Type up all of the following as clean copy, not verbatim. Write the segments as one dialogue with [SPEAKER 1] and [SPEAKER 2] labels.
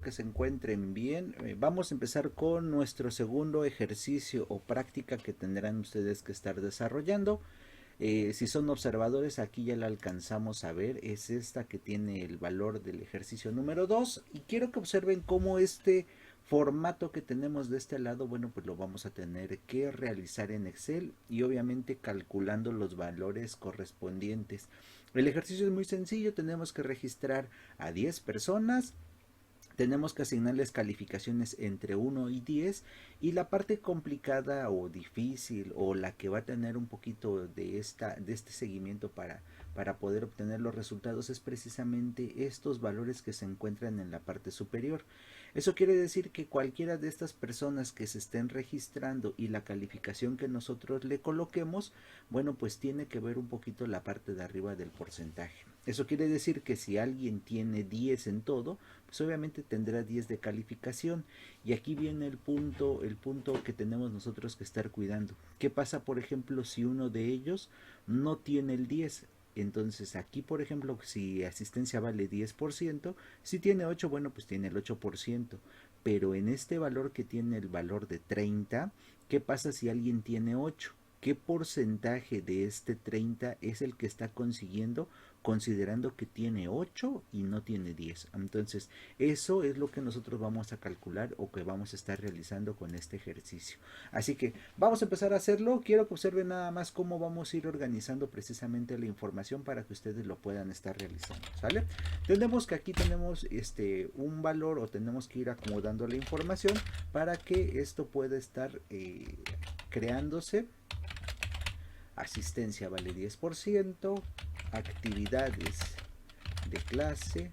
[SPEAKER 1] que se encuentren bien. Vamos a empezar con nuestro segundo ejercicio o práctica que tendrán ustedes que estar desarrollando. Si son observadores, aquí ya la alcanzamos a ver, es esta que tiene el valor del ejercicio número 2 y quiero que observen cómo este formato que tenemos de este lado, bueno, pues lo vamos a tener que realizar en Excel y obviamente calculando los valores correspondientes. El ejercicio es muy sencillo, tenemos que registrar a 10 personas, tenemos que asignarles calificaciones entre 1 y 10 y la parte complicada o difícil o la que va a tener un poquito de este seguimiento para poder obtener los resultados es precisamente estos valores que se encuentran en la parte superior. Eso quiere decir que cualquiera de estas personas que se estén registrando y la calificación que nosotros le coloquemos, bueno, pues tiene que ver un poquito la parte de arriba del porcentaje. Eso quiere decir que si alguien tiene 10 en todo, pues obviamente tendrá 10 de calificación. Y aquí viene el punto que tenemos nosotros que estar cuidando. ¿Qué pasa, por ejemplo, si uno de ellos no tiene el 10? Entonces aquí, por ejemplo, si asistencia vale 10%, si tiene 8, bueno, pues tiene el 8%. Pero en este valor que tiene el valor de 30, ¿qué pasa si alguien tiene 8? ¿Qué porcentaje de este 30 es el que está consiguiendo considerando que tiene 8 y no tiene 10? Entonces, eso es lo que nosotros vamos a calcular o que vamos a estar realizando con este ejercicio. Así que vamos a empezar a hacerlo. Quiero que observen nada más cómo vamos a ir organizando precisamente la información para que ustedes lo puedan estar realizando, ¿sale? Tenemos que aquí tenemos un valor o tenemos que ir acomodando la información para que esto pueda estar creándose. Asistencia vale 10%, actividades de clase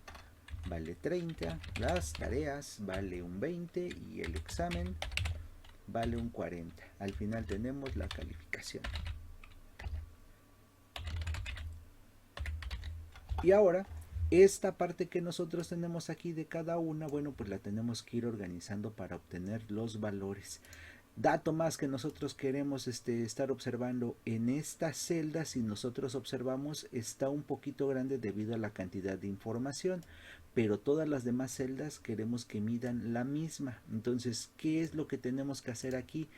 [SPEAKER 1] vale 30, las tareas vale un 20 y el examen vale un 40. Al final tenemos la calificación. Y ahora, esta parte que nosotros tenemos aquí de cada una, bueno, pues la tenemos que ir organizando para obtener los valores. Dato más que nosotros queremos estar observando en esta celda, si nosotros observamos, está un poquito grande debido a la cantidad de información, pero todas las demás celdas queremos que midan la misma. Entonces, ¿qué es lo que tenemos que hacer aquí?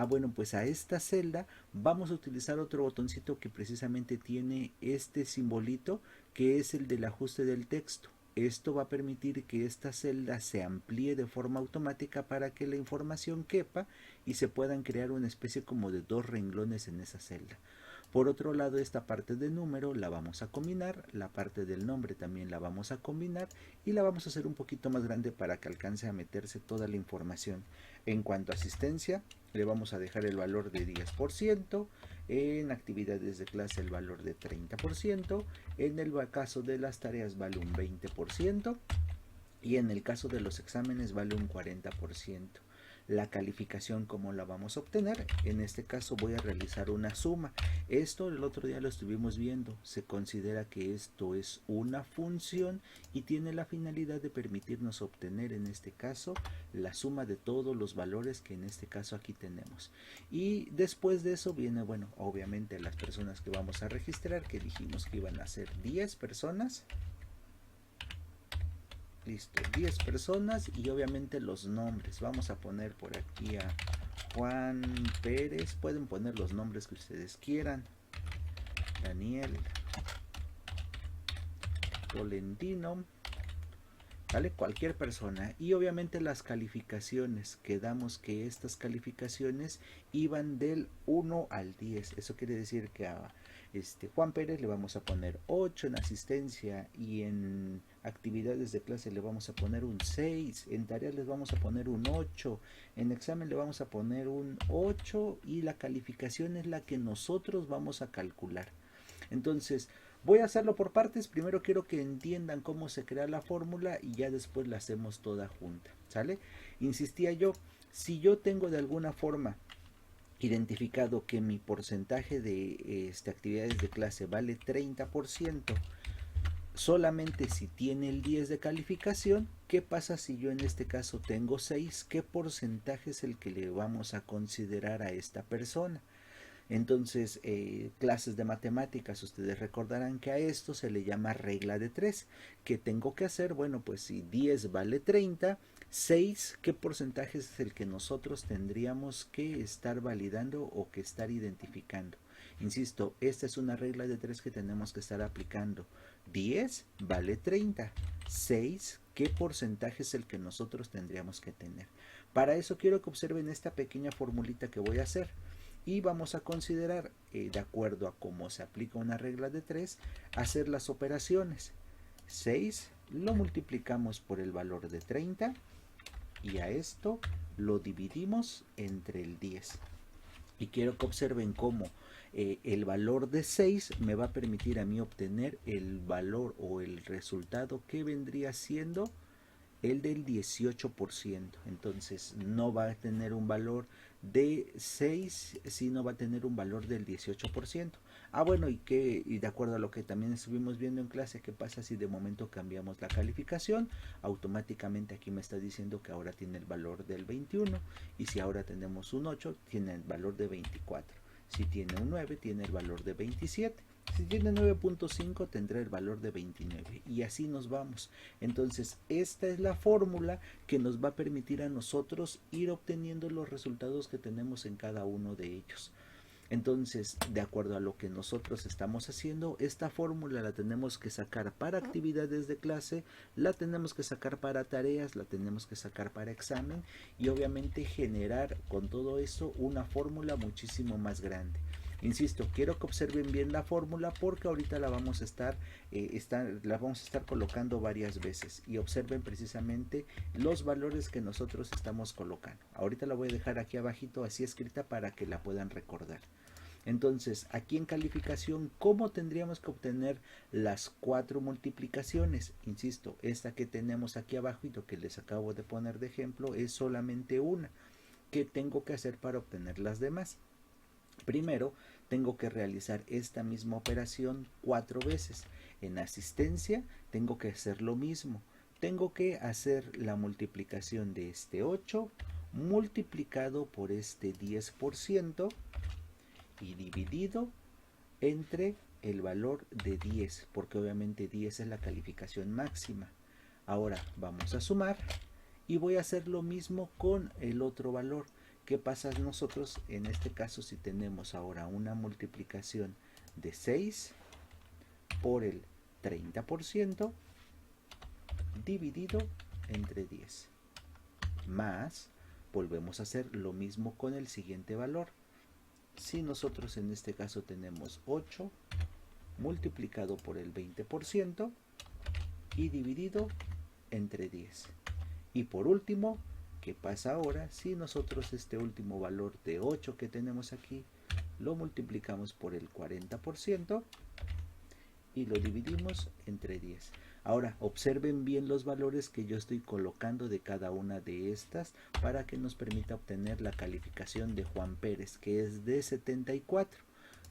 [SPEAKER 1] Bueno, pues a esta celda vamos a utilizar otro botoncito que precisamente tiene este simbolito, que es el del ajuste del texto. Esto va a permitir que esta celda se amplíe de forma automática para que la información quepa y se puedan crear una especie como de dos renglones en esa celda. Por otro lado, esta parte de número la vamos a combinar, la parte del nombre también la vamos a combinar y la vamos a hacer un poquito más grande para que alcance a meterse toda la información. En cuanto a asistencia, le vamos a dejar el valor de 10%, en actividades de clase el valor de 30%, en el caso de las tareas vale un 20% y en el caso de los exámenes vale un 40%. La calificación, ¿cómo la vamos a obtener? En este caso voy a realizar una suma. Esto el otro día lo estuvimos viendo. Se considera que esto es una función y tiene la finalidad de permitirnos obtener en este caso la suma de todos los valores que en este caso aquí tenemos. Y después de eso viene, bueno, obviamente las personas que vamos a registrar, que dijimos que iban a ser 10 personas. Listo, 10 personas y obviamente los nombres. Vamos a poner por aquí a Juan Pérez. Pueden poner los nombres que ustedes quieran. Daniel Tolentino. ¿Vale? Cualquier persona. Y obviamente las calificaciones. Quedamos que estas calificaciones iban del 1 al 10. Eso quiere decir que a Juan Pérez le vamos a poner 8 en asistencia y en actividades de clase le vamos a poner un 6, en tareas les vamos a poner un 8, en examen le vamos a poner un 8 y la calificación es la que nosotros vamos a calcular. Entonces, voy a hacerlo por partes. Primero quiero que entiendan cómo se crea la fórmula y ya después la hacemos toda junta. ¿Sale? Insistía yo, si yo tengo de alguna forma identificado que mi porcentaje de actividades de clase vale 30%, solamente si tiene el 10 de calificación, ¿qué pasa si yo en este caso tengo 6? ¿Qué porcentaje es el que le vamos a considerar a esta persona? Entonces, clases de matemáticas, ustedes recordarán que a esto se le llama regla de 3. ¿Qué tengo que hacer? Bueno, pues si 10 vale 30, 6, ¿qué porcentaje es el que nosotros tendríamos que estar validando o que estar identificando? Insisto, esta es una regla de 3 que tenemos que estar aplicando. 10 vale 30. 6, ¿qué porcentaje es el que nosotros tendríamos que tener? Para eso quiero que observen esta pequeña formulita que voy a hacer. Y vamos a considerar, de acuerdo a cómo se aplica una regla de 3, hacer las operaciones. 6 lo multiplicamos por el valor de 30 y a esto lo dividimos entre el 10. Y quiero que observen cómo el valor de 6 me va a permitir a mí obtener el valor o el resultado que vendría siendo el del 18%. Entonces no va a tener un valor de 6, sino va a tener un valor del 18%. Bueno, y de acuerdo a lo que también estuvimos viendo en clase, ¿qué pasa si de momento cambiamos la calificación? Automáticamente aquí me está diciendo que ahora tiene el valor del 21, y si ahora tenemos un 8, tiene el valor de 24. Si tiene un 9, tiene el valor de 27. Si tiene 9.5 tendrá el valor de 29 y así nos vamos. Entonces esta es la fórmula que nos va a permitir a nosotros ir obteniendo los resultados que tenemos en cada uno de ellos. Entonces, de acuerdo a lo que nosotros estamos haciendo, esta fórmula la tenemos que sacar para actividades de clase, la tenemos que sacar para tareas, la tenemos que sacar para examen y obviamente generar con todo eso una fórmula muchísimo más grande. Insisto, quiero que observen bien la fórmula porque ahorita la vamos a estar colocando varias veces y observen precisamente los valores que nosotros estamos colocando. Ahorita la voy a dejar aquí abajito así escrita para que la puedan recordar. Entonces, aquí en calificación, ¿cómo tendríamos que obtener las 4 multiplicaciones? Insisto, esta que tenemos aquí abajo y lo que les acabo de poner de ejemplo es solamente una. ¿Qué tengo que hacer para obtener las demás? Primero, tengo que realizar esta misma operación 4 veces. En asistencia, tengo que hacer lo mismo. Tengo que hacer la multiplicación de este 8 multiplicado por este 10% y dividido entre el valor de 10, porque obviamente 10 es la calificación máxima. Ahora vamos a sumar y voy a hacer lo mismo con el otro valor. ¿Qué pasa nosotros en este caso si tenemos ahora una multiplicación de 6 por el 30% dividido entre 10? Más, volvemos a hacer lo mismo con el siguiente valor. Si nosotros en este caso tenemos 8 multiplicado por el 20% y dividido entre 10. Y por último, ¿qué pasa ahora si nosotros este último valor de 8 que tenemos aquí lo multiplicamos por el 40% y lo dividimos entre 10? Ahora observen bien los valores que yo estoy colocando de cada una de estas para que nos permita obtener la calificación de Juan Pérez, que es de 74.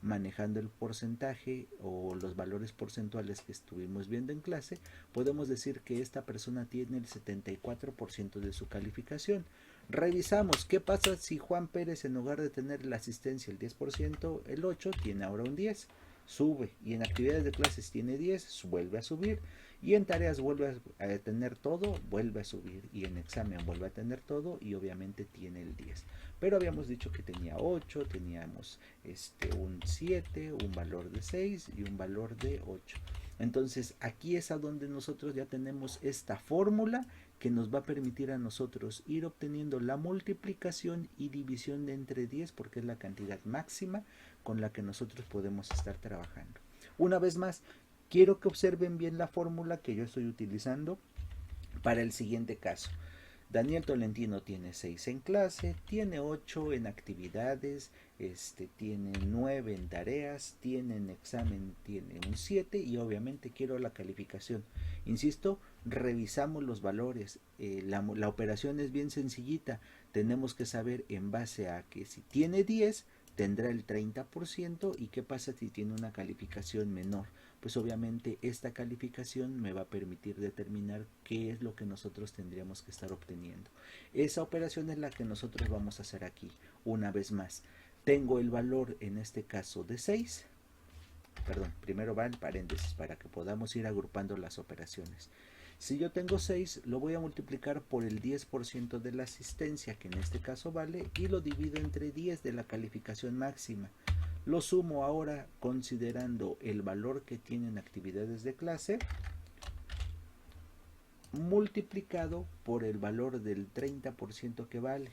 [SPEAKER 1] Manejando el porcentaje o los valores porcentuales que estuvimos viendo en clase, podemos decir que esta persona tiene el 74% de su calificación. Revisamos qué pasa si Juan Pérez, en lugar de tener la asistencia el 10%, el 8, tiene ahora un 10. Sube, y en actividades de clases tiene 10, vuelve a subir, y en tareas vuelve a tener todo, vuelve a subir, y en examen vuelve a tener todo y obviamente tiene el 10. Pero habíamos dicho que tenía 8, teníamos un 7, un valor de 6 y un valor de 8. Entonces aquí es a donde nosotros ya tenemos esta fórmula que nos va a permitir a nosotros ir obteniendo la multiplicación y división de entre 10, porque es la cantidad máxima con la que nosotros podemos estar trabajando. Una vez más, quiero que observen bien la fórmula que yo estoy utilizando para el siguiente caso. Daniel Tolentino tiene 6 en clase, tiene 8 en actividades, tiene 9 en tareas, tiene en examen, tiene un 7 y obviamente quiero la calificación. Insisto, revisamos los valores. La operación es bien sencillita. Tenemos que saber en base a que si tiene 10 tendrá el 30% y qué pasa si tiene una calificación menor. Pues obviamente esta calificación me va a permitir determinar qué es lo que nosotros tendríamos que estar obteniendo. Esa operación es la que nosotros vamos a hacer aquí. Una vez más, Tengo el valor en este caso de 6. Perdón, primero va el paréntesis para que podamos ir agrupando las operaciones. Si yo tengo 6, lo voy a multiplicar por el 10% de la asistencia, que en este caso vale, y lo divido entre 10 de la calificación máxima. Lo sumo ahora considerando el valor que tienen actividades de clase multiplicado por el valor del 30% que vale.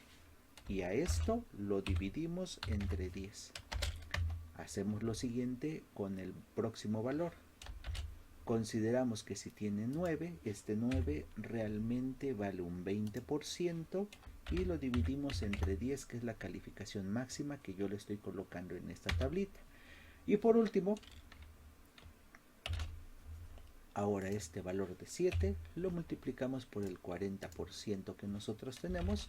[SPEAKER 1] Y a esto lo dividimos entre 10. Hacemos lo siguiente con el próximo valor. Consideramos que si tiene 9, este 9 realmente vale un 20% y lo dividimos entre 10, que es la calificación máxima que yo le estoy colocando en esta tablita. Y por último, ahora este valor de 7 lo multiplicamos por el 40% que nosotros tenemos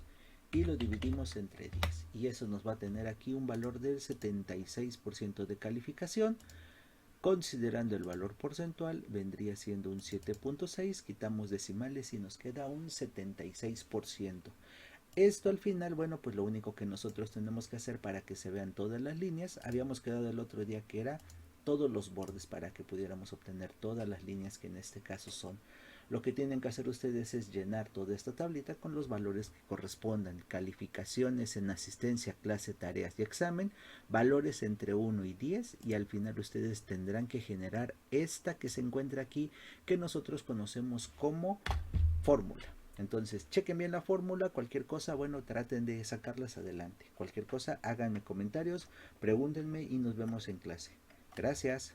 [SPEAKER 1] y lo dividimos entre 10. Y eso nos va a tener aquí un valor del 76% de calificación. Considerando el valor porcentual, vendría siendo un 7.6, quitamos decimales y nos queda un 76%. Esto al final, bueno, pues lo único que nosotros tenemos que hacer para que se vean todas las líneas, habíamos quedado el otro día que era todos los bordes para que pudiéramos obtener todas las líneas que en este caso son. Lo que tienen que hacer ustedes es llenar toda esta tablita con los valores que correspondan, calificaciones en asistencia, clase, tareas y examen, valores entre 1 y 10 y al final ustedes tendrán que generar esta que se encuentra aquí que nosotros conocemos como fórmula. Entonces, chequen bien la fórmula, cualquier cosa, bueno, traten de sacarlas adelante. Cualquier cosa, háganme comentarios, pregúntenme y nos vemos en clase. Gracias.